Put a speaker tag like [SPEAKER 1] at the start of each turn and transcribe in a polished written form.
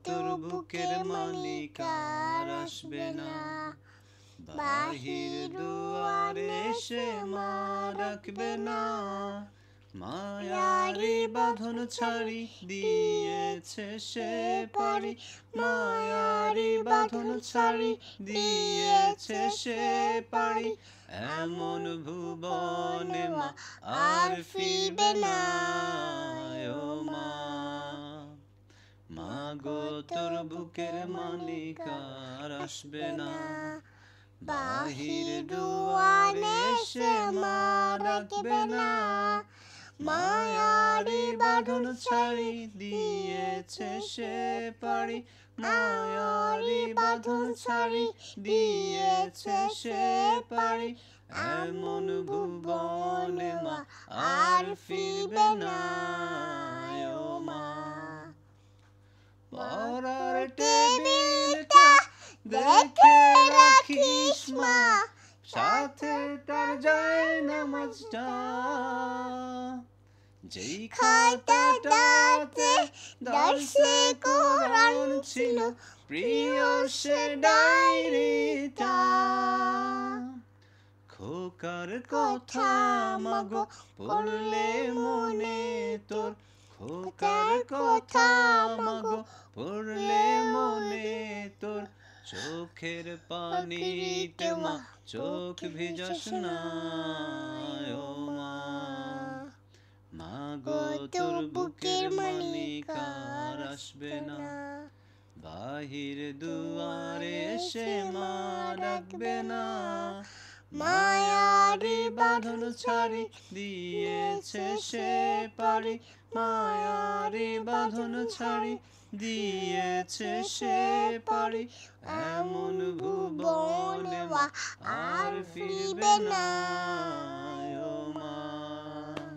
[SPEAKER 1] তোর বুকের মালিক আর আসবে না। বাহির দুয়ারে এসে মা ডাকবে না। মায়ারি বাঁধন ছাড়ি দিয়েছে সে পারি, মায়ারি বাঁধন ছাড়ি দিয়েছে সে পারি। এমন ভুবনে মা আর ফিরবে না। ও মা, মা গো তোর বুকের মালিক আর আসবে না। বাহির দুয়ারে এসে মা ডাকবে না। মায়ারি বাঁধন ছাড়ি দিয়েছে সে পারি, মায়ারি বাঁধন ছাড়ি দিয়েছে সে পারি। এমন ভুবনে মা আর ফিরবে না। ও মা, পড়ার টেবিলটা দেখে রাখিস মা, সাথে তার যায় নামাজটা। যেই খাতাটাতে দর্শে কোরআন ছিল, প্রিয় সে ডায়েরিটা। খোকার কথা মাগো পড়লে মনে তোর, খোকার কথা মাগো পড়লে মনে তোর। চোখের পানিতে মা চোখ ভিজাস না। ও মা, মা গো তোর বুকের মালিক আর আসবে না। বাহির দুয়ারে এসে মা ডাকবে না। মায়ারি বাঁধন ছাড়ি দিয়েছে সে পারি, মায়ারি বাঁধন ছাড়ি দিয়েছে সে পারি। এমন ভুবনে মা আর ফিরবে না।